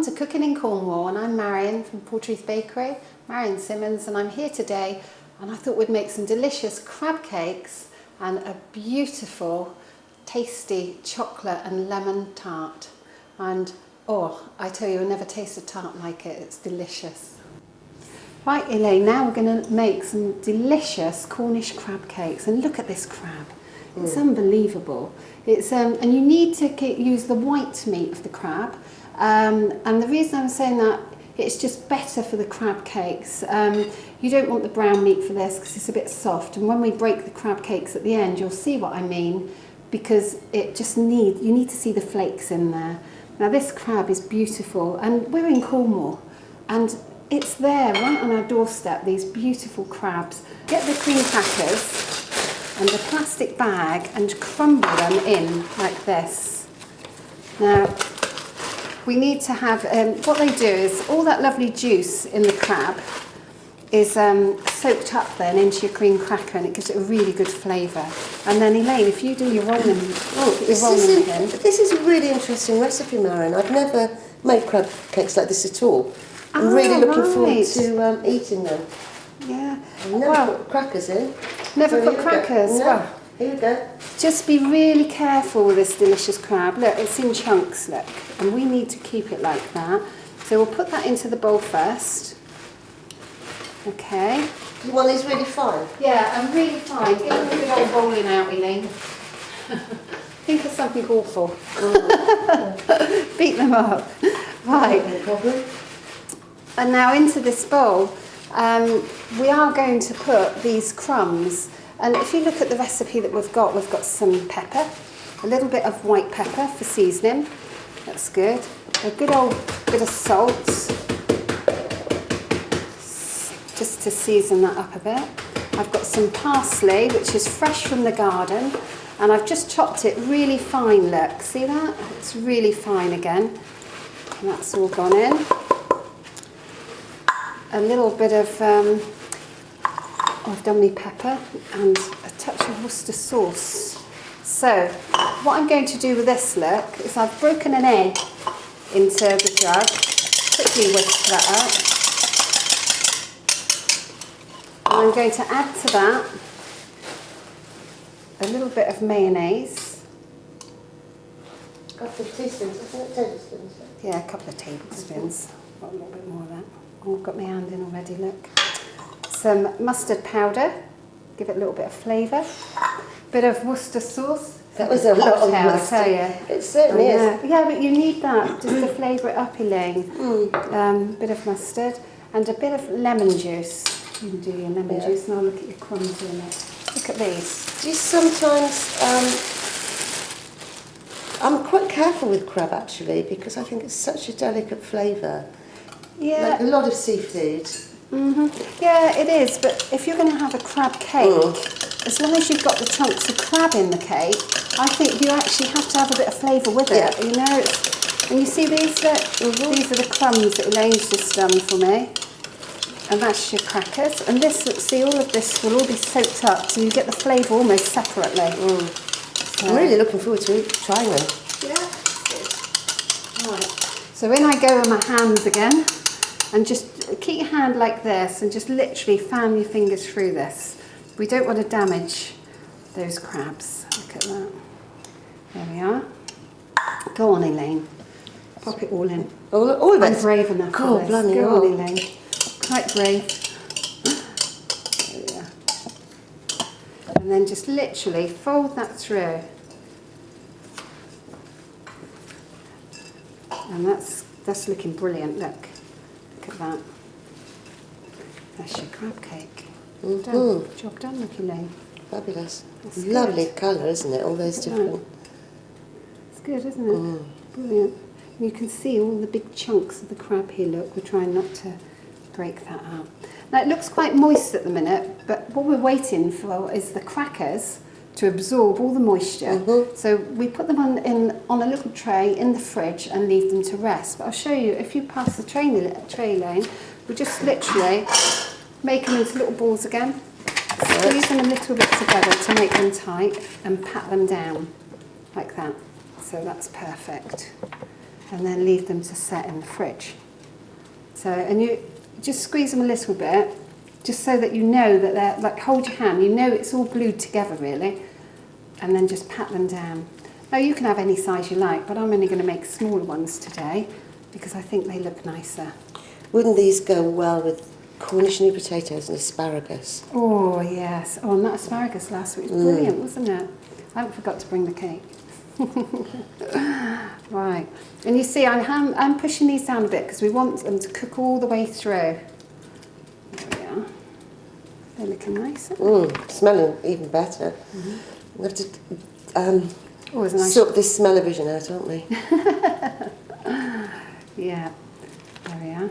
welcome to Cooking in Cornwall, and I'm Marion from Portreath Bakery, Marion Simmons, and I'm here today and I thought we'd make some delicious crab cakes and a beautiful tasty chocolate and lemon tart. And oh, I tell you, I've never tasted a tart like it. It's delicious. Right, Elaine, now we're going to make some delicious Cornish crab cakes, and look at this crab. It's unbelievable. It's and you need to use the white meat of the crab. And the reason I'm saying that, it's just better for the crab cakes. You don't want the brown meat for this because it's a bit soft. And when we break the crab cakes at the end, you'll see what I mean, because it just you need to see the flakes in there. Now this crab is beautiful, and we're in Cornwall, and it's there right on our doorstep, these beautiful crabs. Get the cream crackers and a plastic bag and crumble them in like this. Now we need to have, what they do is all that lovely juice in the crab is soaked up then into your cream cracker, and it gives it a really good flavour. And then Elaine, if you do your rolling, this is a really interesting recipe, Marion. I've never made crab cakes like this at all. I'm really looking forward to eating them. Yeah. I've never put crackers in. Never put crackers? No. Well, here you go. just be really careful with this delicious crab. Look, it's in chunks, look. And we need to keep it like that. So we'll put that into the bowl first. Okay. You want these really fine? Yeah, and really fine. Give them a good old rolling out, Elaine. Think of something awful. Beat them up. Right. No problem. And now into this bowl, we are going to put these crumbs. And if you look at the recipe that we've got some pepper, a little bit of white pepper for seasoning. That's good. A good old bit of salt, just to season that up a bit. I've got some parsley, which is fresh from the garden, and I've just chopped it really fine, look. See that? It's really fine again. And that's all gone in. A little bit of, I've done my pepper and a touch of Worcester sauce. So, what I'm going to do with this, look, is I've broken an egg into the jug, quickly whisk that up. And I'm going to add to that a little bit of mayonnaise. A couple of teaspoons, isn't it? Tablespoons. Yeah, a couple of tablespoons. Got a little bit more of that. Oh, I've got my hand in already, look. Some mustard powder, give it a little bit of flavour. Bit of Worcester sauce. That was a lot of mustard. I tell you. It certainly is. Yeah, but you need that just to flavour it up, Elaine. Bit of mustard and a bit of lemon juice. You can do your lemon juice, and I'll look at your crumbs in it. Look at these. Do you sometimes... I'm quite careful with crab, actually, because I think it's such a delicate flavour. Yeah. Like a lot of seafood. Yeah, it is, but if you're going to have a crab cake, as long as you've got the chunks of crab in the cake, I think you actually have to have a bit of flavour with it, you know. And you see these, these are the crumbs that Elaine's just done for me. And that's your crackers. And this, see, all of this will all be soaked up, so you get the flavour almost separately. So, I'm really looking forward to trying them. Yeah, right. So in I go with my hands again, and just keep your hand like this and just literally fan your fingers through this. We don't want to damage those crabs. Look at that. There we are. Go on, Elaine. Pop it all in. All of it? I'm brave enough for this. Blimey, Go on, Elaine. Quite brave. There we are. And then just literally fold that through. And that's looking brilliant, look. Look at that. That's your crab cake. Done. Job done, look, Elaine. Fabulous. That's Lovely good. colour, isn't it? All those different... It's good, isn't it? Brilliant. And you can see all the big chunks of the crab here, look. We're trying not to break that up. Now it looks quite moist at the minute, but what we're waiting for is the crackers to absorb all the moisture. So we put them on a little tray in the fridge and leave them to rest. But I'll show you, if you pass the tray lane, we just literally make them into little balls again, squeeze them a little bit together to make them tight, and pat them down like that. So that's perfect. and then leave them to set in the fridge. So, and you just squeeze them a little bit, just so that you know that they're, like, hold your hand, you know it's all glued together really, and then just pat them down. Now you can have any size you like, but I'm only going to make smaller ones today because I think they look nicer. Wouldn't these go well with Cornish new potatoes and asparagus? Oh yes, oh, and that asparagus last week was brilliant, wasn't it? I forgot to bring the cake. Right, and you see I'm pushing these down a bit because we want them to cook all the way through. There we are. They're looking nicer. Smelling even better. We have to sort this smell-o-vision out, don't we? Yeah, there we are.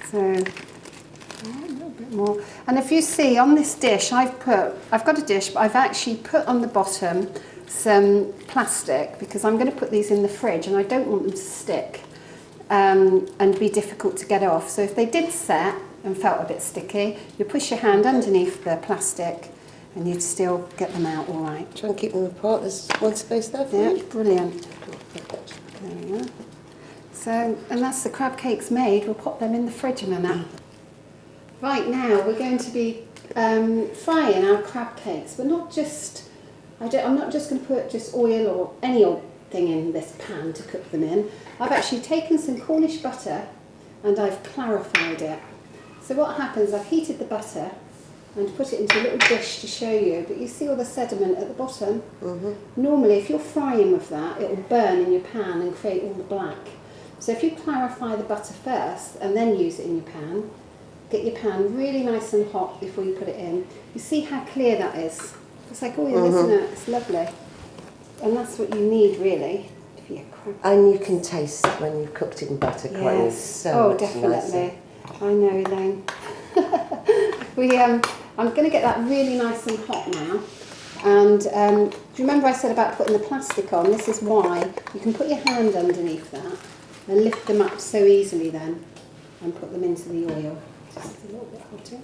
So a little bit more. And if you see on this dish, I've got a dish, but I've actually put on the bottom some plastic because I'm going to put these in the fridge and I don't want them to stick and be difficult to get off. So if they did set and felt a bit sticky, you push your hand underneath the plastic and you'd still get them out all right. Try and keep them apart. There's one space there for you. Yeah, brilliant. There we are. So, and that's the crab cakes made. We'll pop them in the fridge in a minute. Right now, we're going to be frying our crab cakes, but not just. I'm not just going to put just oil or any old thing in this pan to cook them in. I've actually taken some Cornish butter and I've clarified it. So what happens? I've heated the butter and put it into a little dish to show you, but you see all the sediment at the bottom? Normally, if you're frying with that, it will burn in your pan and create all the black. So if you clarify the butter first and then use it in your pan, get your pan really nice and hot before you put it in. You see how clear that is? It's like oil, isn't it? It's lovely. And that's what you need, really. And you can taste when you've cooked it in butter, can't you? So much definitely. Nicer. I know, Elaine. I'm going to get that really nice and hot now. And do you remember I said about putting the plastic on? This is why. You can put your hand underneath that and lift them up so easily then and put them into the oil. Just a little bit hotter.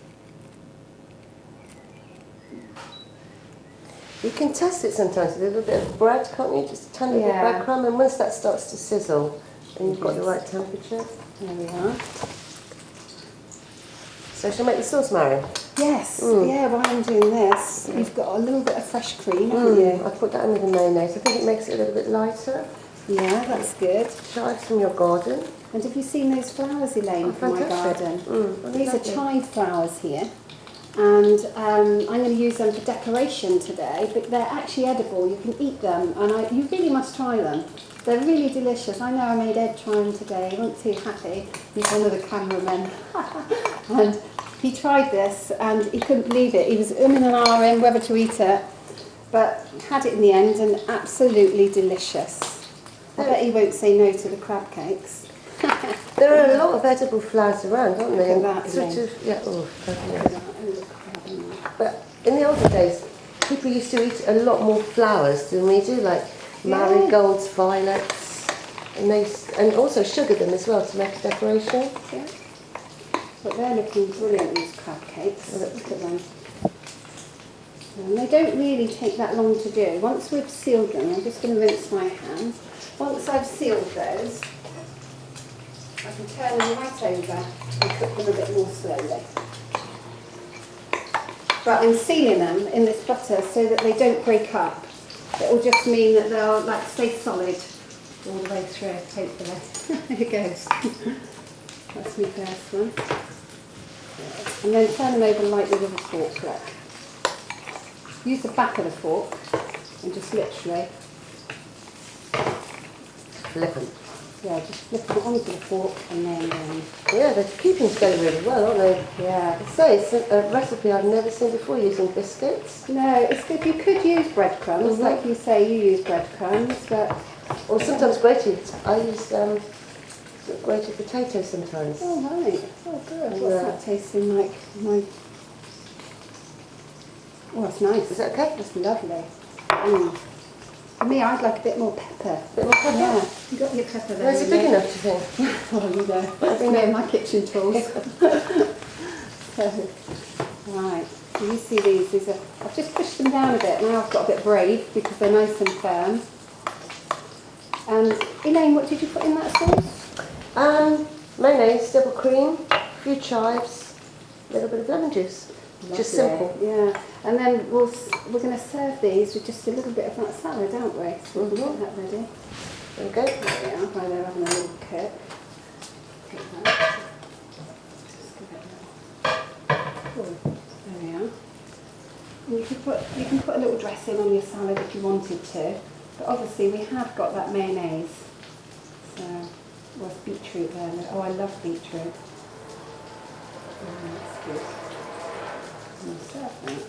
You can test it sometimes with a little bit of bread, can't you? Just a tiny bit of breadcrumb, and once that starts to sizzle, then you've got the right temperature. There we are. So shall I make the sauce, Marion? Yes, yeah, while I'm doing this, you've got a little bit of fresh cream, haven't you? I put that in with the mayonnaise. I think it makes it a little bit lighter. Yeah, that's good. Chives from your garden. And have you seen those flowers, Elaine, from my garden? These are chive flowers here. And I'm going to use them for decoration today, but they're actually edible. You can eat them, and you really must try them. They're really delicious. I know I made Ed try them today. He wasn't too happy. He's one of the cameramen. And he tried this, and he couldn't believe it. He was umming and ahhing whether to eat it, but had it in the end, and absolutely delicious. I bet he won't say no to the crab cakes. There are a lot of edible flowers around, aren't there? Look at that, sort of, yeah. Oh, but in the olden days, people used to eat a lot more flowers than we do, like marigolds, violets, and also sugar them as well to make a decoration. Yeah. But they're looking brilliant, these crab cakes. Look at them. And they don't really take that long to do. Once we've sealed them, I'm just going to rinse my hands. Once I've sealed those, I can turn them right over and cook them a bit more slowly. But I'm sealing them in this butter so that they don't break up. It will just mean that they'll stay solid all the way through, hopefully. Here it goes. That's my first one. And then turn them over lightly with a fork, look. Use the back of the fork and just literally flip them. Yeah, just flip them onto the fork and then... yeah, they're keeping together really well, aren't they? Yeah. It's a recipe I've never seen before, using biscuits. No, it's good. You could use breadcrumbs, like you say, you use breadcrumbs, but... Or sometimes grated. I use grated potatoes sometimes. Oh, right. Oh, good. What's that tasting like? Oh, it's nice. Is that okay? That's lovely. For me, I'd like a bit more pepper. A bit more pepper? Yeah. You got your pepper there. Is it big enough, do you think? Oh, you go. I'll bring it in my kitchen tools. So, right. So you see these are... I've just pushed them down a bit. Now I've got a bit brave because they're nice and firm. And Elaine, what did you put in that sauce? Mayonnaise, double cream, a few chives, a little bit of lemon juice. Lovely. Just simple. Yeah. And then we're going to serve these with just a little bit of that salad, aren't we? So we'll get that ready. There we go. There we are, while they're having a little cook. Take that. Just give it a little. Oh, there we are. And you can put a little dressing on your salad if you wanted to, but obviously we have got that mayonnaise. So, what's beetroot there? Oh, I love beetroot. Oh, that's good. And we'll serve that.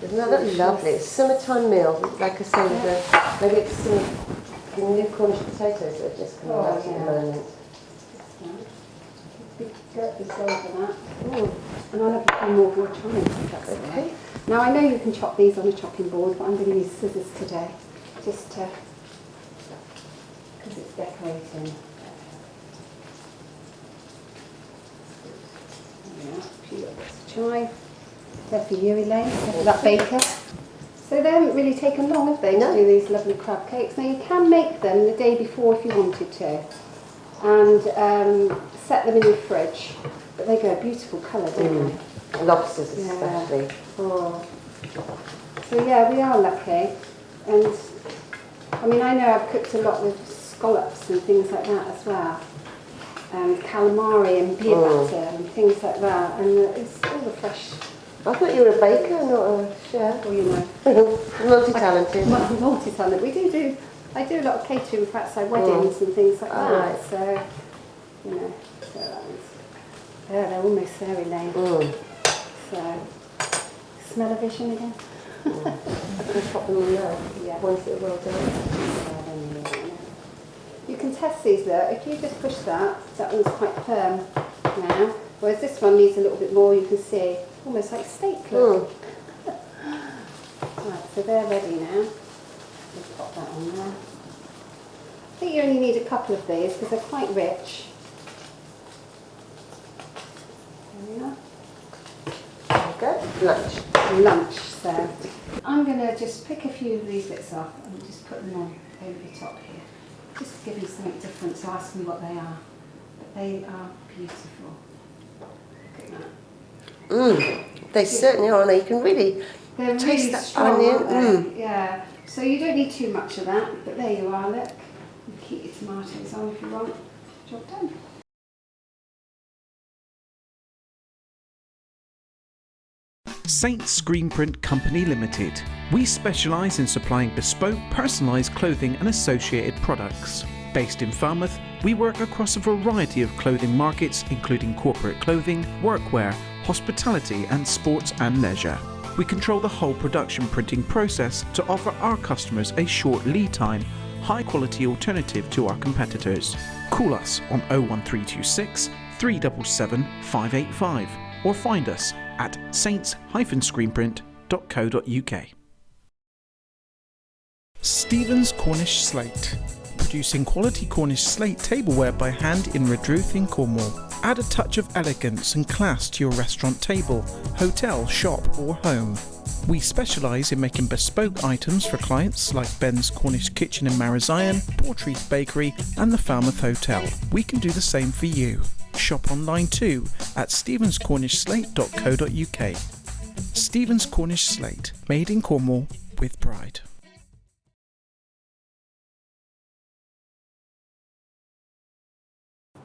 Isn't that lovely? It's a summertime meal, like I say, with maybe it's some new Cornish potatoes that are just coming out at the moment. Big as well for that. And I'll have a few more for trying if that's okay. Now I know you can chop these on a chopping board, but I'm going to use scissors today, just to, because it's decorating. There we are, a few little bits of chive. They're for you, Elaine, for that baker. So they haven't really taken long, have they, to do these lovely crab cakes? Now you can make them the day before if you wanted to, and set them in your fridge. But they go a beautiful colour, don't they? Lobsters especially. Oh. So yeah, we are lucky. And I mean, I know I've cooked a lot with scallops and things like that as well. And calamari and beer batter and things like that. And it's all the fresh. I thought you were a baker, not a chef. Well, you know. Multi-talented. Multi-talented. I do a lot of catering for outside weddings and things like that. Right. So, you know, so that was, yeah, they're almost there, Elaine. So, smell-o-vision again. I can pop them in now. Yeah. Once they're well done. You can test these though. If you just push that one's quite firm now. Whereas this one needs a little bit more, you can see. Almost like steak, look. Right, so they're ready now. We'll pop that on there. I think you only need a couple of these because they're quite rich. There we are. There we go. Lunch. Lunch served. I'm going to just pick a few of these bits off and just put them on over the top here. Just to give you something different, so ask me what they are. But they are beautiful. Look at that. They certainly are. You can really They're taste really that strong, onion. aren't they? Yeah. So you don't need too much of that, but there you are, look. You keep your tomatoes on if you want. Job done. Saint Screen Print Company Limited. We specialise in supplying bespoke, personalised clothing and associated products. Based in Falmouth, we work across a variety of clothing markets, including corporate clothing, workwear, hospitality and sports and leisure. We control the whole production printing process to offer our customers a short lead time, high quality alternative to our competitors. Call us on 01326 377 585 or find us at saints-screenprint.co.uk. Stevens Cornish Slate. Producing quality Cornish slate tableware by hand in Redruth in Cornwall. Add a touch of elegance and class to your restaurant table, hotel, shop or home. We specialise in making bespoke items for clients like Ben's Cornish Kitchen in Marizion, Portreath Bakery and the Falmouth Hotel. We can do the same for you. Shop online too at stevenscornishslate.co.uk. Stevens Cornish Slate, made in Cornwall with pride.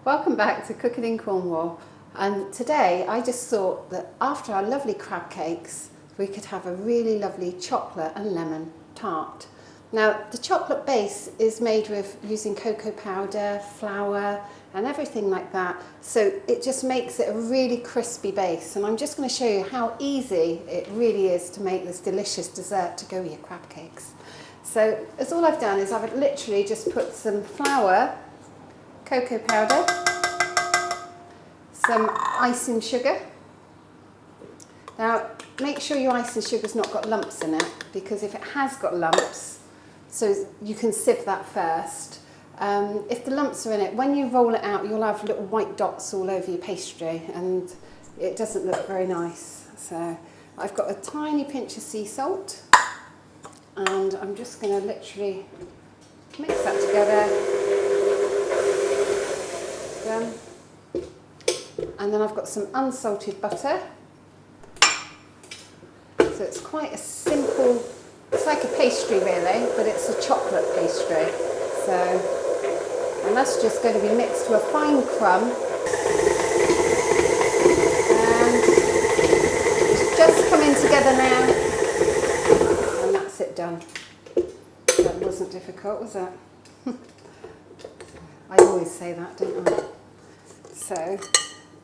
Welcome back to Cooking in Cornwall. And today I just thought that after our lovely crab cakes, we could have a really lovely chocolate and lemon tart. Now the chocolate base is made with using cocoa powder, flour and everything like that. So it just makes it a really crispy base. And I'm just going to show you how easy it really is to make this delicious dessert to go with your crab cakes. So that's all I've done is I've literally just put some flour, cocoa powder, some icing sugar. Now make sure your icing sugar's not got lumps in it, because if it has got lumps, so you can sieve that first. If the lumps are in it, when you roll it out, you'll have little white dots all over your pastry and it doesn't look very nice. So I've got a tiny pinch of sea salt and I'm just going to literally Mix that together. Done. And then I've got some unsalted butter. So it's quite a simple, it's like a pastry really, but it's a chocolate pastry. So, and that's just going to be mixed to a fine crumb. And it's just coming together now. And that's it done. That wasn't difficult, was it? I always say that, don't I? So,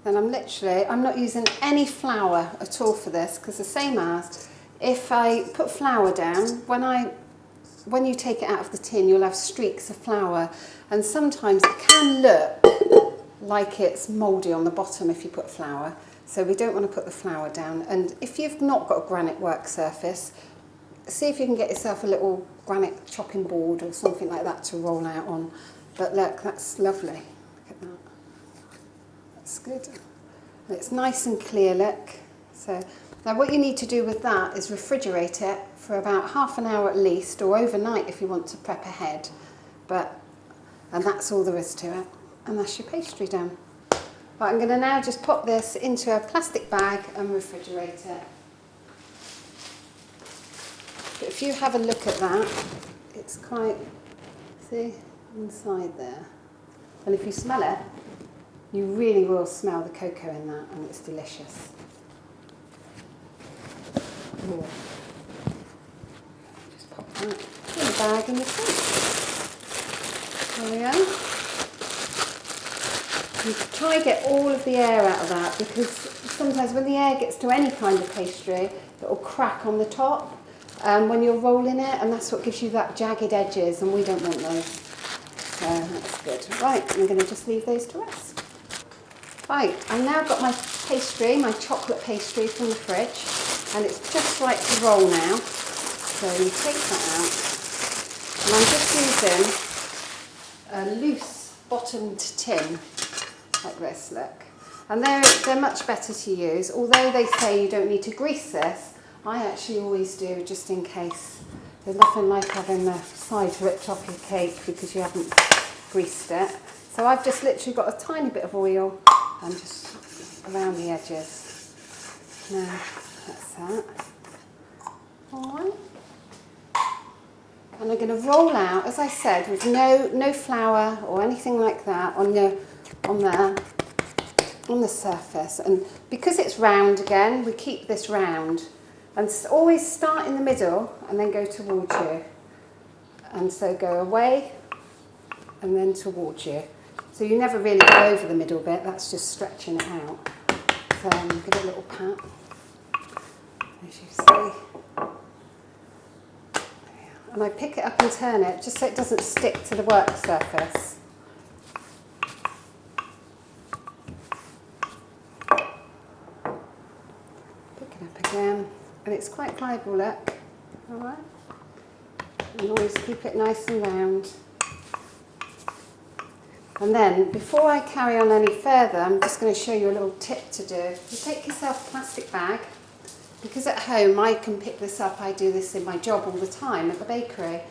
then I'm not using any flour at all for this, because the same as if I put flour down, when you take it out of the tin, you'll have streaks of flour, and sometimes it can look like it's mouldy on the bottom if you put flour. So we don't want to put the flour down. And if you've not got a granite work surface, see if you can get yourself a little granite chopping board or something like that to roll out on. But look, that's lovely. Look at that. That's good. And it's nice and clear, look. So now what you need to do with that is refrigerate it for about half an hour at least, or overnight if you want to prep ahead. And that's all there is to it. And that's your pastry done. Right, I'm going to now just pop this into a plastic bag and refrigerate it. But if you have a look at that, it's quite, see, inside there. And if you smell it, you really will smell the cocoa in that, and it's delicious. Ooh. Just pop that in the bag in the fridge. There we go. You try and get all of the air out of that, because sometimes when the air gets to any kind of pastry, it will crack on the top when you're rolling it, and that's what gives you that jagged edges, and we don't want those. So that's good. Right, I'm going to just leave those to rest. Right, I've now got my pastry, my chocolate pastry from the fridge, and it's just right to roll now. So you take that out, and I'm just using a loose bottomed tin, like this, look. And they're much better to use, although they say you don't need to grease this. I actually always do, just in case. There's nothing like having the sides ripped off your cake because you haven't greased it. So I've just literally got a tiny bit of oil and just around the edges. Now, that's that. Alright. And I'm going to roll out, as I said, with no flour or anything like that on the surface. And because it's round again, we keep this round. And always start in the middle and then go towards you. And so go away and then towards you. So you never really go over the middle bit, that's just stretching it out. So give it a little pat, as you see. And I pick it up and turn it just so it doesn't stick to the work surface. Pick it up again. And it's quite pliable, look. Alright? And always keep it nice and round. And then, before I carry on any further, I'm just going to show you a little tip to do. You take yourself a plastic bag, because at home I can pick this up, I do this in my job all the time at the bakery,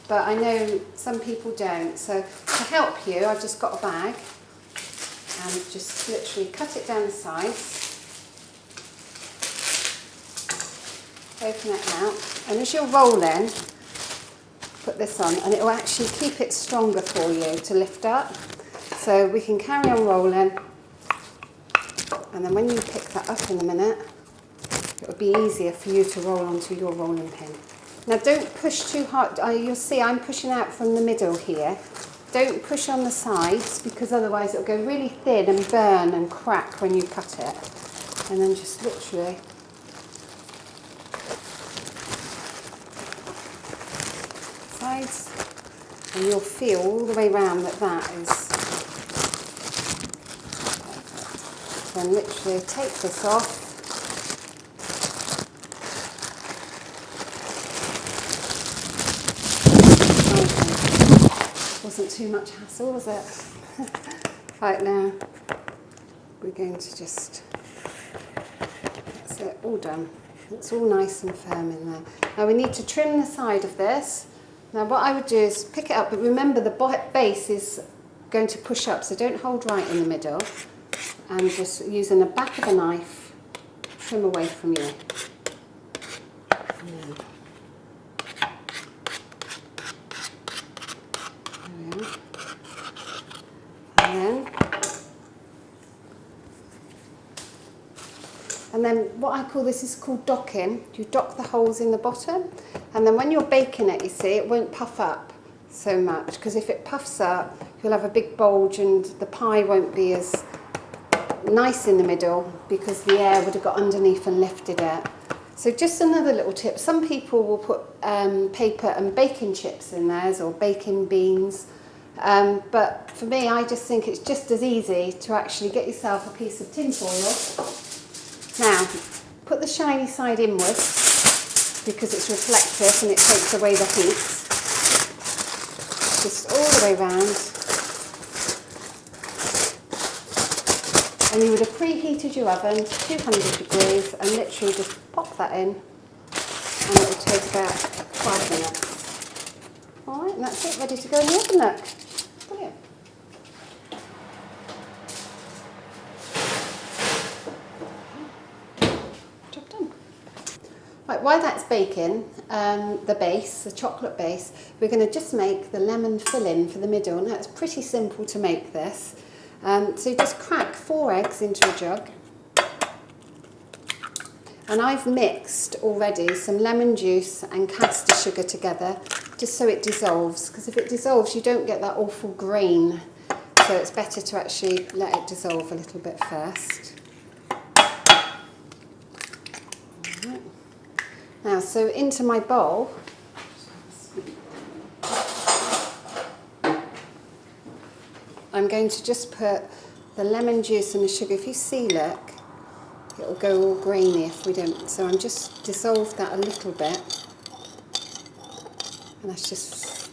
but I know some people don't. So to help you, I've just got a bag, and just literally cut it down the sides. Open it out, and as you're rolling, put this on, and it will actually keep it stronger for you to lift up. So we can carry on rolling, and then when you pick that up in a minute, it will be easier for you to roll onto your rolling pin. Now don't push too hard. You'll see I'm pushing out from the middle here. Don't push on the sides, because otherwise it'll go really thin and burn and crack when you cut it. And then just literally sides, and you'll feel all the way around that is. Then literally take this off. Wasn't too much hassle, was it? Right, now we're going to just, that's it, all done. It's all nice and firm in there. Now we need to trim the side of this Now what I would do is pick it up, but remember the base is going to push up, so don't hold right in the middle, and just using the back of a knife, trim away from you. And then what I call this is called docking. You dock the holes in the bottom, and then when you're baking it, you see, it won't puff up so much, because if it puffs up, you'll have a big bulge and the pie won't be as nice in the middle because the air would have got underneath and lifted it. So just another little tip, some people will put paper and baking chips in theirs, or baking beans. But for me, I just think it's just as easy to actually get yourself a piece of tin foil. Now, put the shiny side inwards because it's reflective and it takes away the heat. Just all the way round. And you would have preheated your oven to 200 degrees and literally just pop that in, and it will take about 5 minutes. Alright, and that's it, ready to go in the oven, look. Brilliant. Job done. Right, while that's baking, the base, the chocolate base, we're going to just make the lemon filling for the middle. Now it's pretty simple to make this. So you just crack 4 eggs into a jug, and I've mixed already some lemon juice and caster sugar together just so it dissolves, because if it dissolves you don't get that awful grain, so it's better to actually let it dissolve a little bit first. Right. Now, so into my bowl, I'm going to just put the lemon juice and the sugar. If you see, look, it'll go all grainy if we don't. So I'm just dissolved that a little bit. And that's just,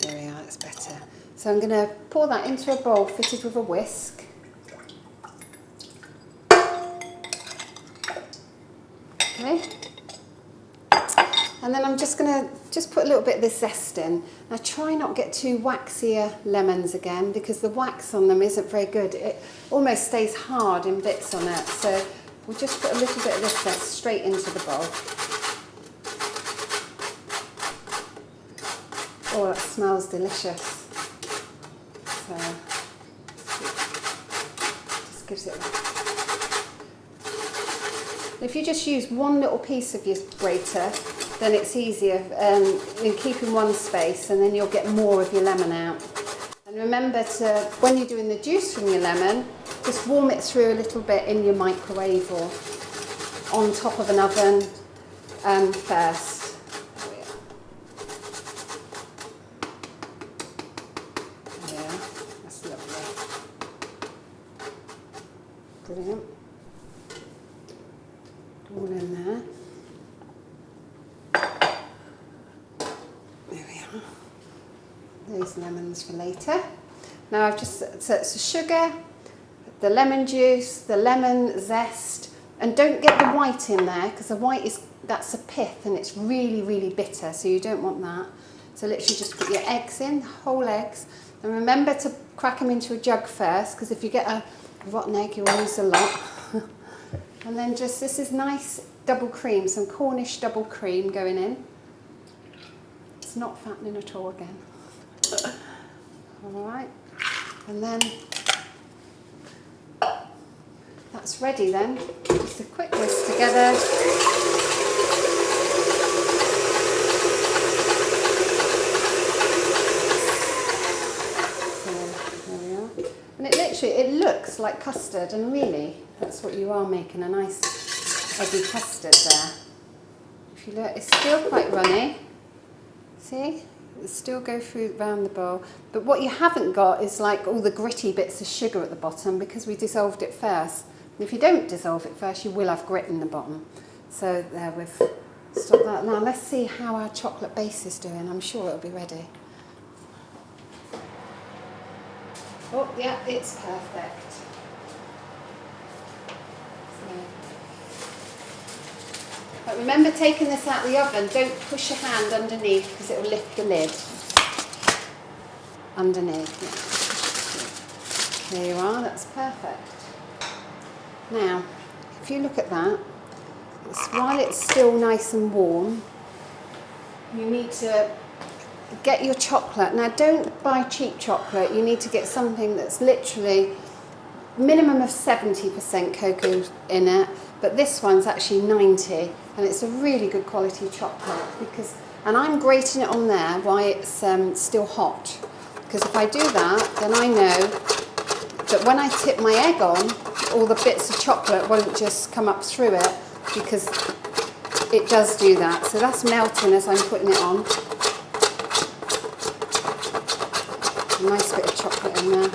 there we are, it's better. So I'm going to pour that into a bowl fitted with a whisk. Okay. And then I'm just going to put a little bit of the zest in. Now try not to get too waxier lemons again, because the wax on them isn't very good. It almost stays hard in bits on it. So we'll just put a little bit of this zest straight into the bowl. Oh, that smells delicious. So just gives it that. If you just use one little piece of your grater, then it's easier in keeping one space, and then you'll get more of your lemon out. And remember to, when you're doing the juice from your lemon, just warm it through a little bit in your microwave or on top of an oven first. Yeah, that's lovely. Brilliant. All in there. Those lemons for later. Now I've just, so it's the sugar, the lemon juice, the lemon zest, and don't get the white in there, because the white is, that's a pith and it's really, really bitter, so you don't want that. So literally just put your eggs in, whole eggs, and remember to crack them into a jug first, because if you get a rotten egg you'll lose a lot. And then just, this is nice double cream, some Cornish double cream going in. It's not fattening at all again. Alright, and then that's ready then. Just a quick whisk together. So there we are. And it literally, it looks like custard, and really that's what you are making, a nice eggy custard there. If you look, it's still quite runny. See? Still go through around the bowl, but what you haven't got is like all the gritty bits of sugar at the bottom, because we dissolved it first. And if you don't dissolve it first, you will have grit in the bottom. So there, we've stopped that. Now let's see how our chocolate base is doing. I'm sure it'll be ready. Oh yeah, it's perfect. So, But remember, taking this out of the oven, don't push your hand underneath because it will lift the lid. Underneath, yeah. There you are, that's perfect. Now, if you look at that, while it's still nice and warm, you need to get your chocolate. Now, don't buy cheap chocolate. You need to get something that's literally minimum of 70% cocoa in it, but this one's actually 90, and it's a really good quality chocolate because, and I'm grating it on there while it's still hot, because if I do that, then I know that when I tip my egg on, all the bits of chocolate won't just come up through it, because it does do that. So that's melting as I'm putting it on. A nice bit of chocolate in there.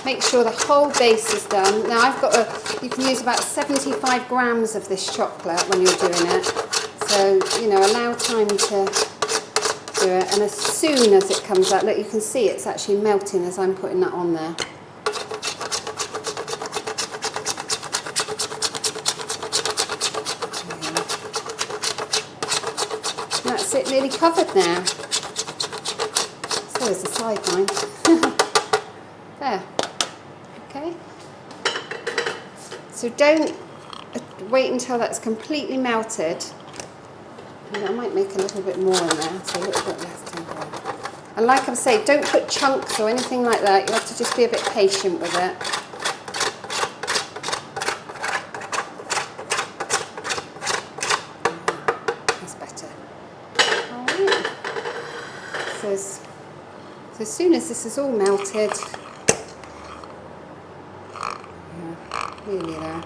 Make sure the whole base is done. Now I've got you can use about 75 grams of this chocolate when you're doing it. So, you know, allow time to do it. And as soon as it comes out, look, you can see it's actually melting as I'm putting that on there. And that's it, nearly covered now. So is the sideline. There. Okay. So don't wait until that's completely melted. And I might make a little bit more in there, so a little bit less than that. And like I'm saying, don't put chunks or anything like that. You have to just be a bit patient with it. That's better. All right. So as soon as this is all melted, really there.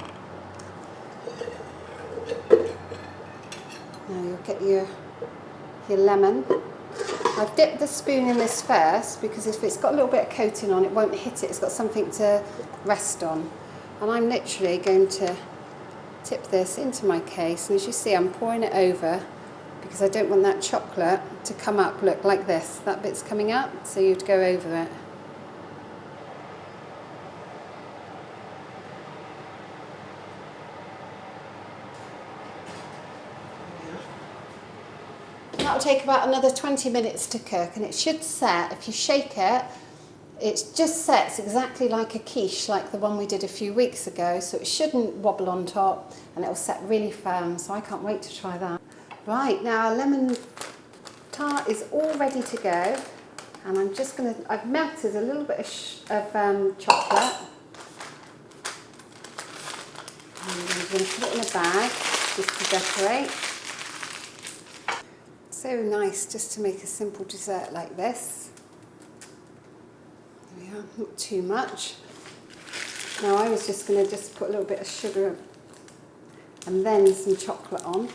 Now you'll get your lemon. I've dipped the spoon in this first because if it's got a little bit of coating on, it won't hit it. It's got something to rest on. And I'm literally going to tip this into my case. And as you see, I'm pouring it over because I don't want that chocolate to come up, look, like this. That bit's coming up, so you'd go over it. That'll take about another 20 minutes to cook, and it should set, if you shake it, it just sets exactly like a quiche, like the one we did a few weeks ago, so it shouldn't wobble on top, and it'll set really firm, so I can't wait to try that. Right, now our lemon tart is all ready to go, and I'm just going to, I've melted a little bit of chocolate, and I'm going to put it in a bag just to decorate. So nice just to make a simple dessert like this. There we are, not too much. Now I was just going to just put a little bit of sugar and then some chocolate on.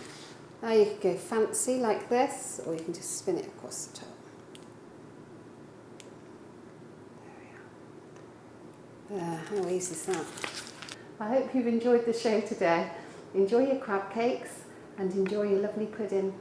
Now you can go fancy like this, or you can just spin it across the top. There we are. How easy is that? I hope you've enjoyed the show today. Enjoy your crab cakes and enjoy your lovely pudding.